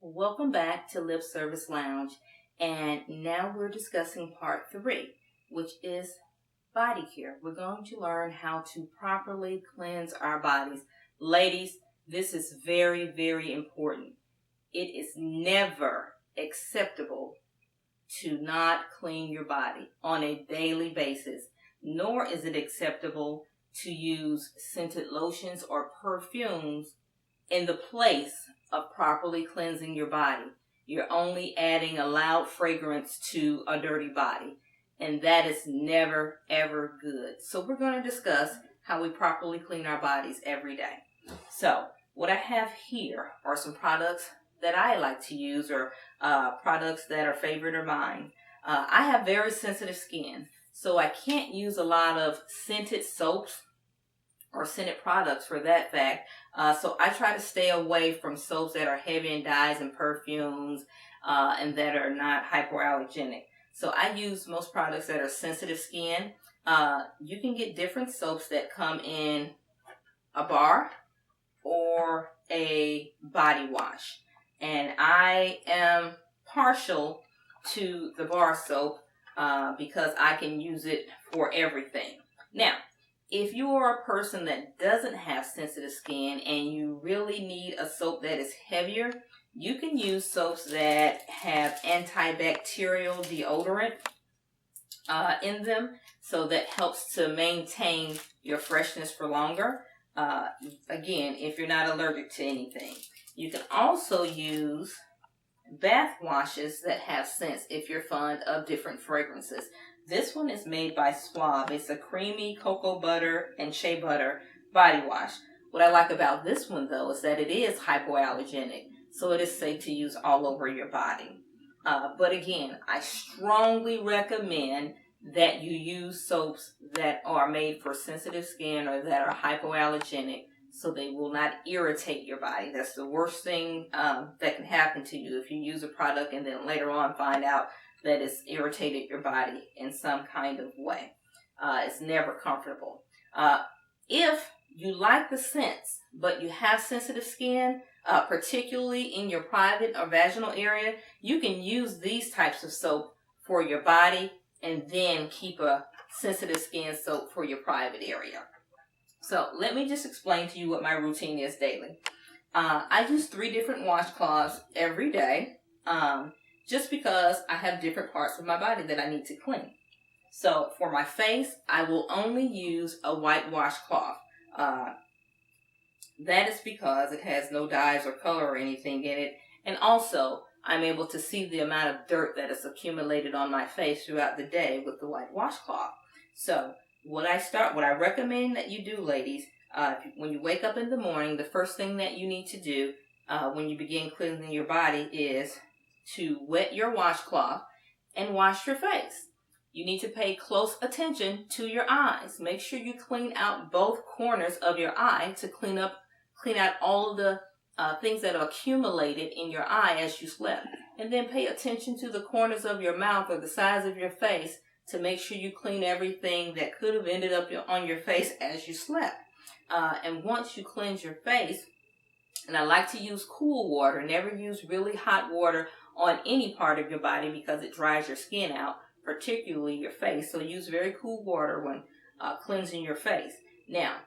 Welcome back to Lip Service Lounge, and now we're discussing part 3, which is body care. We're going to learn how to properly cleanse our bodies. Ladies, this is very, very important. It is never acceptable to not clean your body on a daily basis, nor is it acceptable to use scented lotions or perfumes in the place of properly cleansing your body. You're only adding a loud fragrance to a dirty body, and that is never, ever good. So we're going to discuss how we properly clean our bodies every day. So what I have here are some products that I like to use, or products that are favorite of mine. I have very sensitive skin, so I can't use a lot of scented soaps or scented products for that fact. So I try to stay away from soaps that are heavy in dyes and perfumes and that are not hypoallergenic. So I use most products that are sensitive skin. You can get different soaps that come in a bar or a body wash. And I am partial to the bar soap because I can use it for everything. Now, if you are a person that doesn't have sensitive skin and you really need a soap that is heavier, you can use soaps that have antibacterial deodorant in them. So that helps to maintain your freshness for longer. Again, if you're not allergic to anything. You can also use bath washes that have scents if you're fond of different fragrances. This one is made by Suave. It's a creamy cocoa butter and shea butter body wash. What I like about this one, though, is that it is hypoallergenic, so it is safe to use all over your body. But again, I strongly recommend that you use soaps that are made for sensitive skin or that are hypoallergenic, so they will not irritate your body. That's the worst thing that can happen to you if you use a product and then later on find out that it's irritated your body in some kind of way. It's never comfortable. If you like the scents, but you have sensitive skin, particularly in your private or vaginal area, you can use these types of soap for your body and then keep a sensitive skin soap for your private area. So let me just explain to you what my routine is daily. I use 3 different washcloths every day. Just because I have different parts of my body that I need to clean. So for my face, I will only use a white washcloth. That is because it has no dyes or color or anything in it. And also, I'm able to see the amount of dirt that is accumulated on my face throughout the day with the white washcloth. So what I recommend that you do, ladies, when you wake up in the morning, the first thing that you need to do when you begin cleansing your body is to wet your washcloth and wash your face. You need to pay close attention to your eyes. Make sure you clean out both corners of your eye to clean out all of the things that are accumulated in your eye as you slept. And then pay attention to the corners of your mouth or the sides of your face to make sure you clean everything that could have ended up on your face as you slept. And once you cleanse your face, and I like to use cool water, never use really hot water on any part of your body because it dries your skin out, particularly your face. So use very cool water when cleansing your face. Now,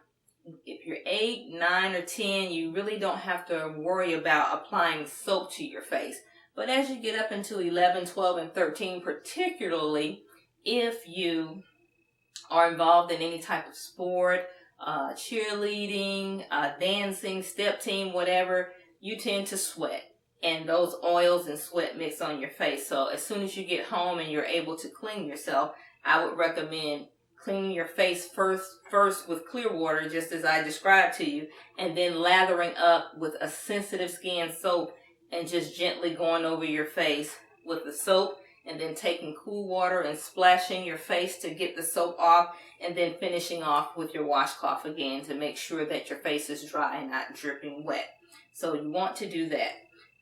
if you're 8, 9, or 10, you really don't have to worry about applying soap to your face. But as you get up into 11, 12, and 13, particularly if you are involved in any type of sport, cheerleading, dancing, step team, whatever, you tend to sweat. And those oils and sweat mix on your face. So as soon as you get home and you're able to clean yourself, I would recommend cleaning your face first with clear water, just as I described to you, and then lathering up with a sensitive skin soap and just gently going over your face with the soap, and then taking cool water and splashing your face to get the soap off, and then finishing off with your washcloth again to make sure that your face is dry and not dripping wet. So you want to do that.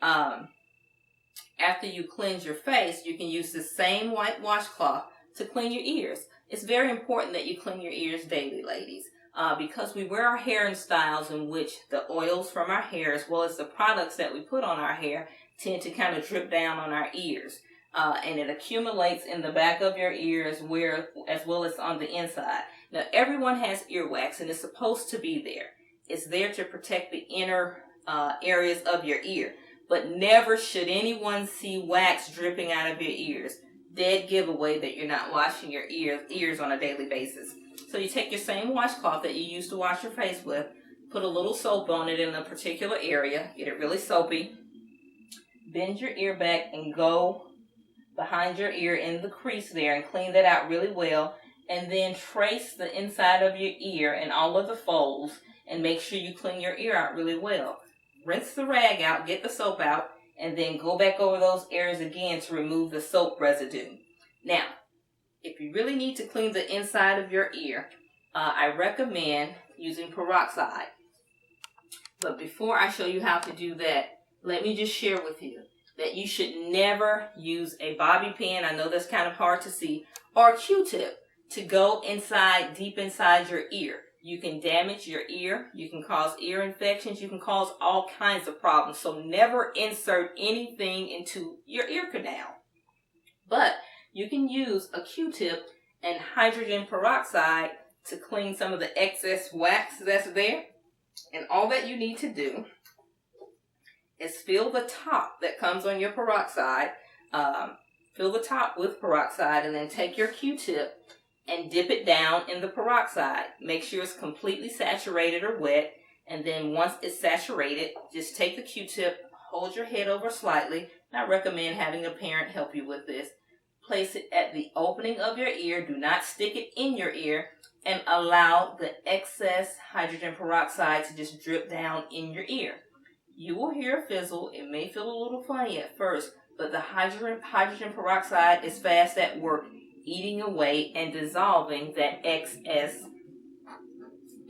After you cleanse your face, you can use the same white washcloth to clean your ears. It's very important that you clean your ears daily, ladies, because we wear our hair in styles in which the oils from our hair, as well as the products that we put on our hair, tend to kind of drip down on our ears. And it accumulates in the back of your ears as well as on the inside. Now, everyone has earwax, and it's supposed to be there. It's there to protect the inner areas of your ear. But never should anyone see wax dripping out of your ears. Dead giveaway that you're not washing your ears on a daily basis. So you take your same washcloth that you used to wash your face with, put a little soap on it in a particular area, get it really soapy, bend your ear back and go behind your ear in the crease there and clean that out really well, and then trace the inside of your ear and all of the folds and make sure you clean your ear out really well. Rinse the rag out, get the soap out, and then go back over those areas again to remove the soap residue. Now, if you really need to clean the inside of your ear, I recommend using peroxide. But before I show you how to do that, let me just share with you that you should never use a bobby pin, I know that's kind of hard to see, or a Q-tip to go inside, deep inside your ear. You can damage your ear, you can cause ear infections, you can cause all kinds of problems. So never insert anything into your ear canal. But you can use a Q-tip and hydrogen peroxide to clean some of the excess wax that's there. And all that you need to do is fill the top that comes on your peroxide, fill the top with peroxide, and then take your Q-tip and dip it down in the peroxide. Make sure it's completely saturated or wet, and then once it's saturated, just take the Q-tip, hold your head over slightly. I recommend having a parent help you with this. Place it at the opening of your ear. Do not stick it in your ear, and allow the excess hydrogen peroxide to just drip down in your ear. You will hear a fizzle. It may feel a little funny at first, but the hydrogen peroxide is fast at work, eating away and dissolving that excess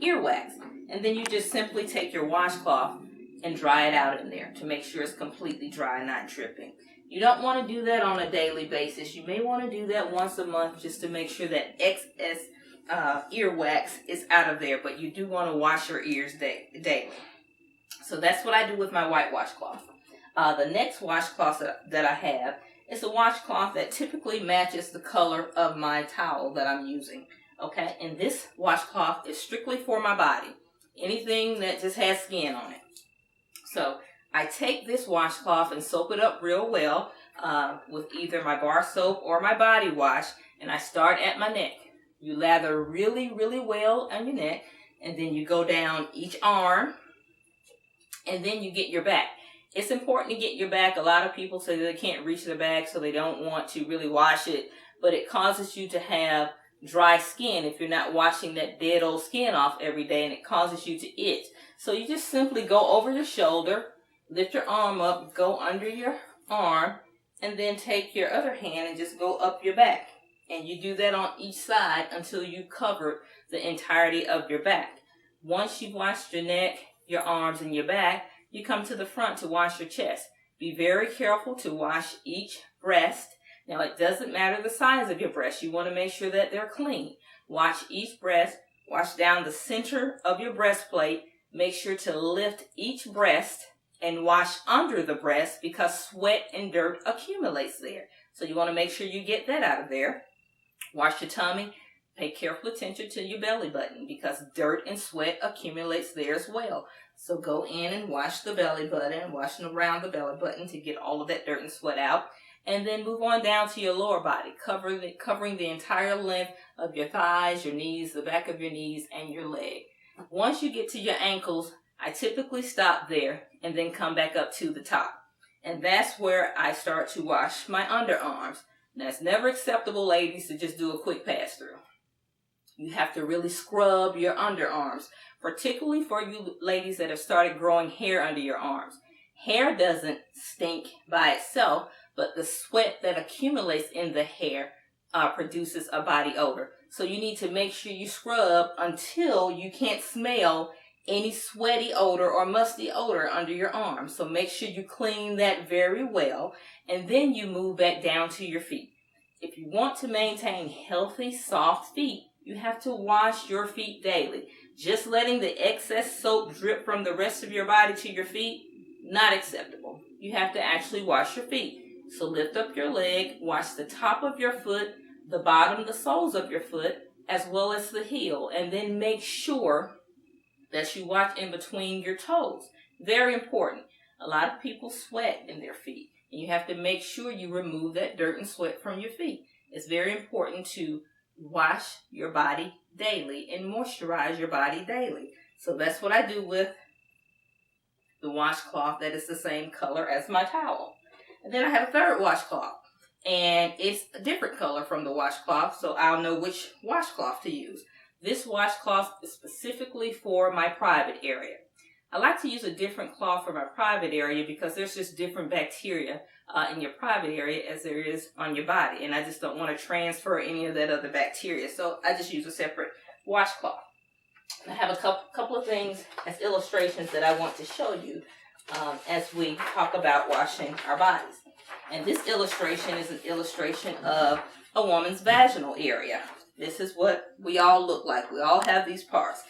earwax. And then you just simply take your washcloth and dry it out in there to make sure it's completely dry and not dripping. You don't want to do that on a daily basis. You may want to do that once a month just to make sure that excess earwax is out of there, but you do want to wash your ears daily. So that's what I do with my white washcloth. The next washcloth that I have is a washcloth that typically matches the color of my towel that I'm using. Okay, and this washcloth is strictly for my body. Anything that just has skin on it. So I take this washcloth and soap it up real well with either my bar soap or my body wash, and I start at my neck. You lather really, really well on your neck, and then you go down each arm, and then you get your back. It's important to get your back. A lot of people say they can't reach their back, so they don't want to really wash it, but it causes you to have dry skin if you're not washing that dead old skin off every day, and it causes you to itch. So you just simply go over your shoulder, lift your arm up, go under your arm, and then take your other hand and just go up your back. And you do that on each side until you cover the entirety of your back. Once you've washed your neck, your arms, and your back, you come to the front to wash your chest. Be very careful to wash each breast. Now, it doesn't matter the size of your breast. You want to make sure that they're clean. Wash each breast. Wash down the center of your breastplate. Make sure to lift each breast and wash under the breast because sweat and dirt accumulates there. So you want to make sure you get that out of there. Wash your tummy. Pay careful attention to your belly button because dirt and sweat accumulates there as well. So go in and wash the belly button, washing around the belly button to get all of that dirt and sweat out. And then move on down to your lower body, covering the entire length of your thighs, your knees, the back of your knees, and your leg. Once you get to your ankles, I typically stop there and then come back up to the top. And that's where I start to wash my underarms. Now, it's never acceptable, ladies, to just do a quick pass through. You have to really scrub your underarms, particularly for you ladies that have started growing hair under your arms. Hair doesn't stink by itself, but the sweat that accumulates in the hair produces a body odor. So you need to make sure you scrub until you can't smell any sweaty odor or musty odor under your arms. So make sure you clean that very well, and then you move back down to your feet. If you want to maintain healthy, soft feet, you have to wash your feet daily. Just letting the excess soap drip from the rest of your body to your feet, not acceptable. you have to actually wash your feet. So lift up your leg, wash the top of your foot, the bottom, the soles of your foot, as well as the heel, and then make sure that you wash in between your toes. Very important. A lot of people sweat in their feet, and you have to make sure you remove that dirt and sweat from your feet. It's very important to wash your body daily and moisturize your body daily. So that's what I do with the washcloth that is the same color as my towel. And then I have a third washcloth, and it's a different color from the washcloth, so I'll know which washcloth to use. This washcloth is specifically for my private area. I like to use a different cloth for my private area because there's just different bacteria in your private area as there is on your body, and I just don't want to transfer any of that other bacteria, so I just use a separate washcloth. I have a couple of things as illustrations that I want to show you as we talk about washing our bodies. And this illustration is an illustration of a woman's vaginal area. This is what we all look like. We all have these parts.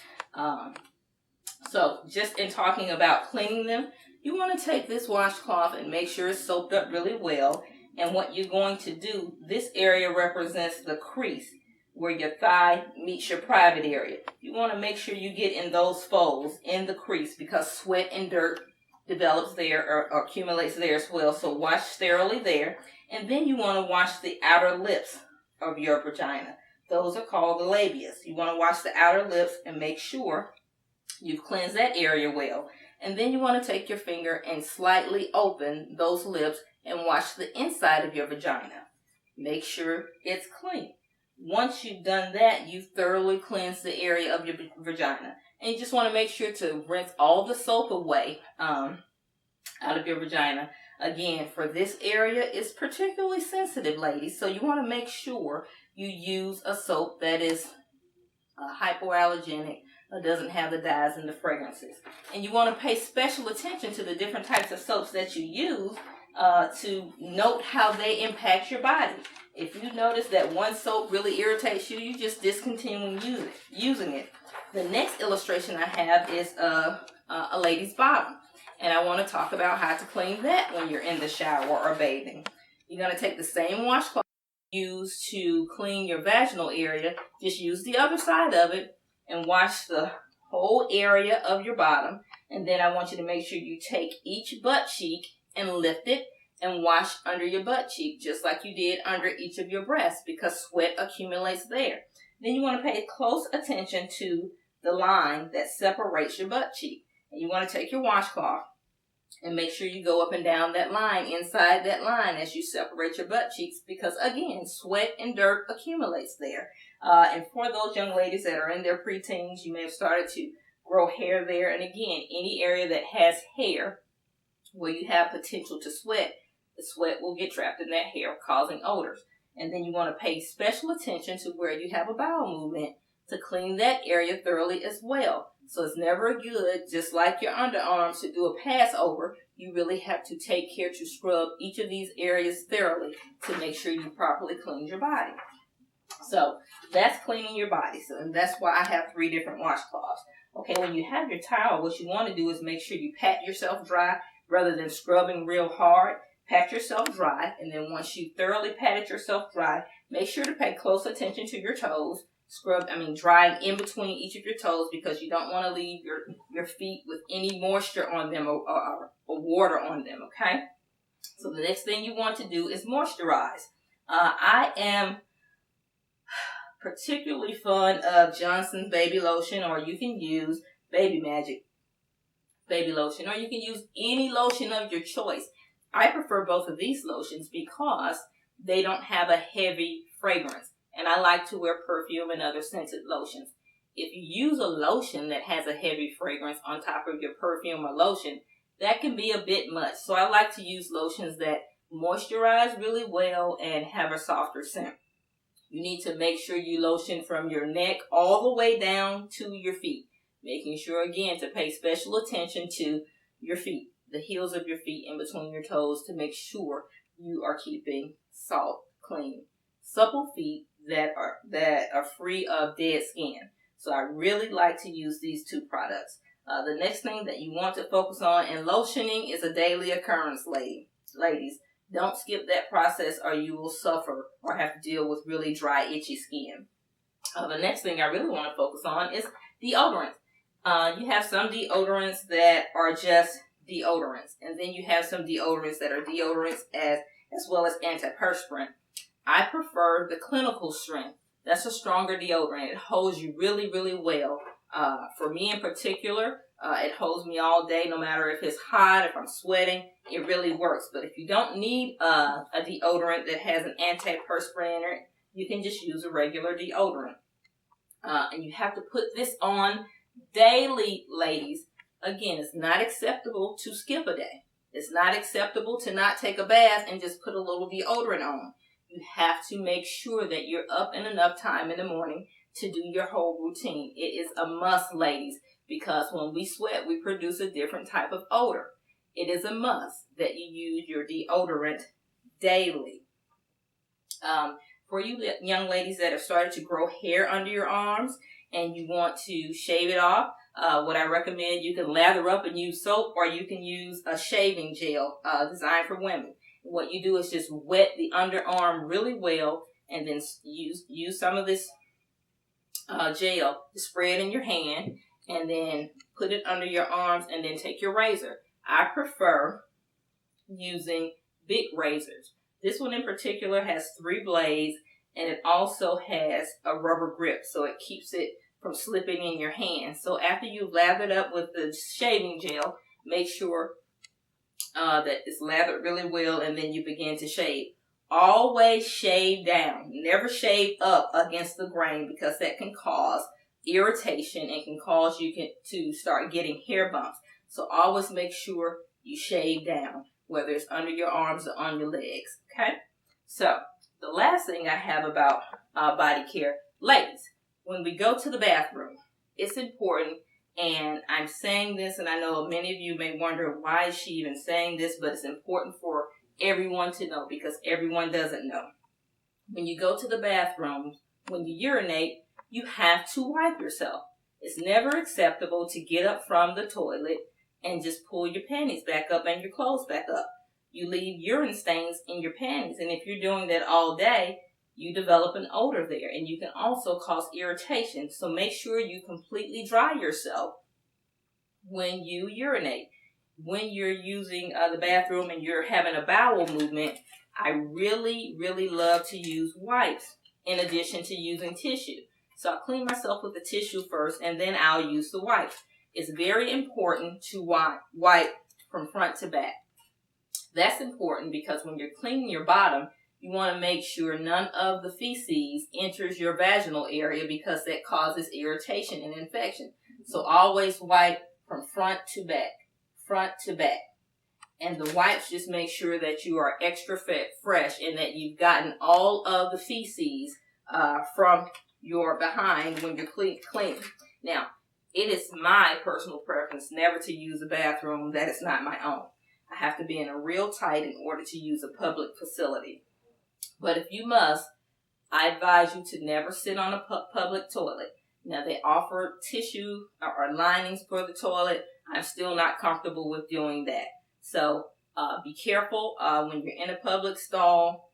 So just in talking about cleaning them, you want to take this washcloth and make sure it's soaked up really well. And what you're going to do, this area represents the crease where your thigh meets your private area. You want to make sure you get in those folds in the crease because sweat and dirt develops there or accumulates there as well. So wash thoroughly there. And then you want to wash the outer lips of your vagina. Those are called the labias. You want to wash the outer lips and make sure you've cleansed that area well. And then you want to take your finger and slightly open those lips and wash the inside of your vagina. Make sure it's clean. Once you've done that, you've thoroughly cleansed the area of your vagina. And you just want to make sure to rinse all the soap away out of your vagina. Again, for this area, it's particularly sensitive, ladies. So you want to make sure you use a soap that is hypoallergenic, doesn't have the dyes and the fragrances. And you want to pay special attention to the different types of soaps that you use to note how they impact your body. If you notice that one soap really irritates you, you just discontinue using it. The next illustration I have is a lady's bottom. And I want to talk about how to clean that when you're in the shower or bathing. You're going to take the same washcloth you use to clean your vaginal area, just use the other side of it and wash the whole area of your bottom. And then I want you to make sure you take each butt cheek and lift it and wash under your butt cheek, just like you did under each of your breasts, because sweat accumulates there. Then you want to pay close attention to the line that separates your butt cheek. And you want to take your washcloth and make sure you go up and down that line, inside that line as you separate your butt cheeks, because again, sweat and dirt accumulates there. And for those young ladies that are in their preteens, you may have started to grow hair there. And again, any area that has hair where you have potential to sweat, the sweat will get trapped in that hair, causing odors. And then you want to pay special attention to where you have a bowel movement to clean that area thoroughly as well. So it's never good, just like your underarms, to do a pass over. You really have to take care to scrub each of these areas thoroughly to make sure you properly clean your body. So that's cleaning your body. So, and that's why I have 3 different washcloths. Okay, when you have your towel, what you want to do is make sure you pat yourself dry rather than scrubbing real hard. Pat yourself dry, and then once you thoroughly patted yourself dry, make sure to pay close attention to your toes. Drying in between each of your toes, because you don't want to leave your feet with any moisture on them or water on them, okay? So the next thing you want to do is moisturize. I am particularly fond of Johnson's baby lotion, or you can use Baby Magic baby lotion, or you can use any lotion of your choice. I prefer both of these lotions because they don't have a heavy fragrance. And I like to wear perfume and other scented lotions. If you use a lotion that has a heavy fragrance on top of your perfume or lotion, that can be a bit much. So I like to use lotions that moisturize really well and have a softer scent. You need to make sure you lotion from your neck all the way down to your feet. Making sure, again, to pay special attention to your feet, the heels of your feet in between your toes, to make sure you are keeping soft, clean, supple feet that are free of dead skin. So I really like to use these 2 products. The next thing that you want to focus on, and lotioning is a daily occurrence, ladies. Don't skip that process or you will suffer or have to deal with really dry, itchy skin. The next thing I really want to focus on is deodorants. You have some deodorants that are just deodorants, and then you have some deodorants that are deodorants as well as antiperspirant. I prefer the clinical strength. That's a stronger deodorant. It holds you really, really well. For me in particular, it holds me all day, no matter if it's hot, if I'm sweating, it really works. But if you don't need a deodorant that has an antiperspirant in it, you can just use a regular deodorant. And you have to put this on daily, ladies. Again, it's not acceptable to skip a day. It's not acceptable to not take a bath and just put a little deodorant on. You have to make sure that you're up in enough time in the morning to do your whole routine. It is a must, ladies, because when we sweat, we produce a different type of odor. It is a must that you use your deodorant daily. For you young ladies that have started to grow hair under your arms and you want to shave it off, what I recommend, you can lather up and use soap, or you can use a shaving gel designed for women. What you do is just wet the underarm really well, and then use some of this gel to spray it in your hand, and then put it under your arms, and then take your razor. I prefer using big razors. This one in particular has 3 blades, and it also has a rubber grip, so it keeps it from slipping in your hand. So after you've lathered up with the shaving gel, make sure that it's lathered really well, and then you begin to shave. Always shave down. Never shave up against the grain, because that can cause irritation and can cause you to start getting hair bumps. So always make sure you shave down, whether it's under your arms or on your legs. Okay? So the last thing I have about body care, ladies, when we go to the bathroom, it's important, and I'm saying this, and I know many of you may wonder, why is she even saying this, but it's important for everyone to know, because everyone doesn't know. When you go to the bathroom, when you urinate, you have to wipe yourself. It's never acceptable to get up from the toilet and just pull your panties back up and your clothes back up. You leave urine stains in your panties, and if you're doing that all day, you develop an odor there, and you can also cause irritation. So make sure you completely dry yourself when you urinate. When you're using the bathroom and you're having a bowel movement, I really, really love to use wipes in addition to using tissue. So I'll clean myself with the tissue first, and then I'll use the wipes. It's very important to wipe from front to back. That's important because when you're cleaning your bottom, you want to make sure none of the feces enters your vaginal area, because that causes irritation and infection. So always wipe from front to back. Front to back. And the wipes just make sure that you are extra fresh and that you've gotten all of the feces from your behind when you're cleaning. Now, it is my personal preference never to use a bathroom that is not my own. I have to be in a real tight in order to use a public facility. But if you must, I advise you to never sit on a public toilet. Now, they offer tissue or linings for the toilet. I'm still not comfortable with doing that. So be careful when you're in a public stall.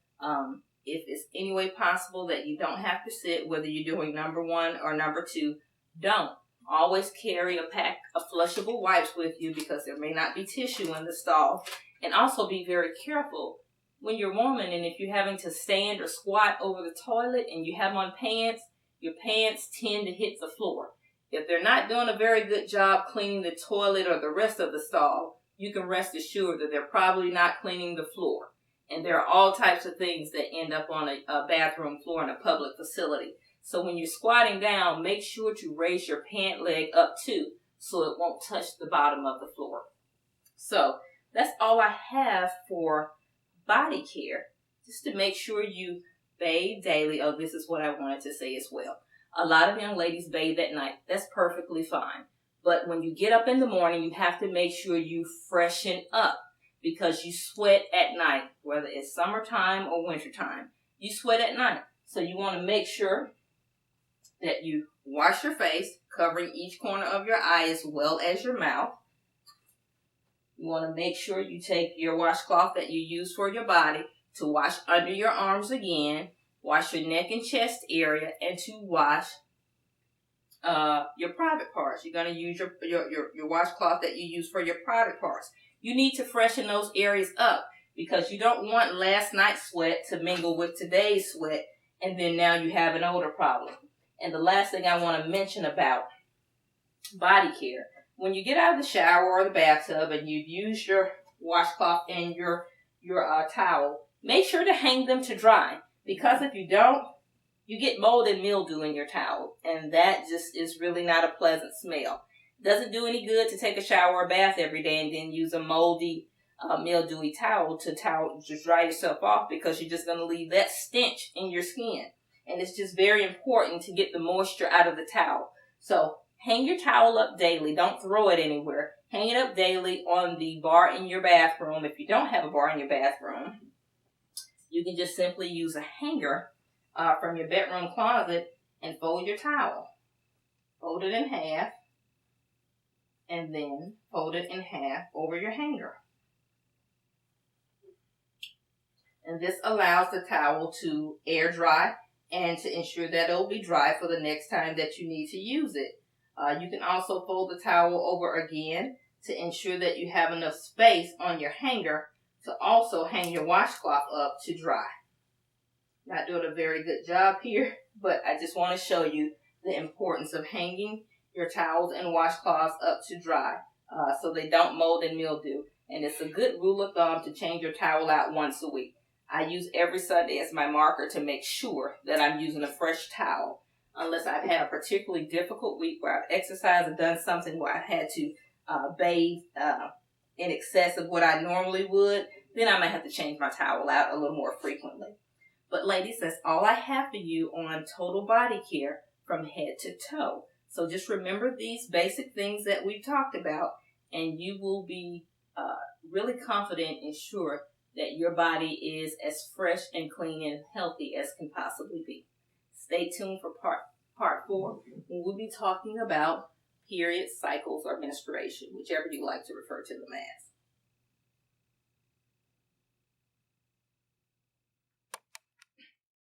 If it's any way possible that you don't have to sit, whether you're doing number 1 or number 2, don't. Always carry a pack of flushable wipes with you, because there may not be tissue in the stall. And also be very careful when you're a woman, and if you're having to stand or squat over the toilet and you have on pants, your pants tend to hit the floor. If they're not doing a very good job cleaning the toilet or the rest of the stall, you can rest assured that they're probably not cleaning the floor. And there are all types of things that end up on a bathroom floor in a public facility. So when you're squatting down, make sure to raise your pant leg up too, so it won't touch the bottom of the floor. So that's all I have for body care, just to make sure you bathe daily. Oh, this is what I wanted to say as well. A lot of young ladies bathe at night. That's perfectly fine. But when you get up in the morning, you have to make sure you freshen up, because you sweat at night, whether it's summertime or wintertime. You sweat at night. So you want to make sure that you wash your face, covering each corner of your eye as well as your mouth. You want to make sure you take your washcloth that you use for your body to wash under your arms again, wash your neck and chest area, and to wash your private parts. You're going to use your washcloth that you use for your private parts. You need to freshen those areas up because you don't want last night's sweat to mingle with today's sweat, and then now you have an odor problem. And the last thing I want to mention about body care, when you get out of the shower or the bathtub and you've used your washcloth and your towel, make sure to hang them to dry, because if you don't, you get mold and mildew in your towel, and that just is really not a pleasant smell. Doesn't do any good to take a shower or bath every day and then use a moldy, mildewy towel to just dry yourself off, because you're just going to leave that stench in your skin. And it's just very important to get the moisture out of the towel. So hang your towel up daily. Don't throw it anywhere. Hang it up daily on the bar in your bathroom. If you don't have a bar in your bathroom, you can just simply use a hanger from your bedroom closet and fold your towel. Fold it in half and then fold it in half over your hanger. And this allows the towel to air dry and to ensure that it will be dry for the next time that you need to use it. You can also fold the towel over again to ensure that you have enough space on your hanger to also hang your washcloth up to dry. Not doing a very good job here, but I just want to show you the importance of hanging your towels and washcloths up to dry so they don't mold and mildew. And it's a good rule of thumb to change your towel out once a week. I use every Sunday as my marker to make sure that I'm using a fresh towel. Unless I've had a particularly difficult week where I've exercised and done something where I've had to bathe in excess of what I normally would, then I might have to change my towel out a little more frequently. But ladies, that's all I have for you on total body care from head to toe. So just remember these basic things that we've talked about, and you will be really confident and sure that your body is as fresh and clean and healthy as can possibly be. Stay tuned for part 4, when we'll be talking about period, cycles, or menstruation, whichever you like to refer to them as.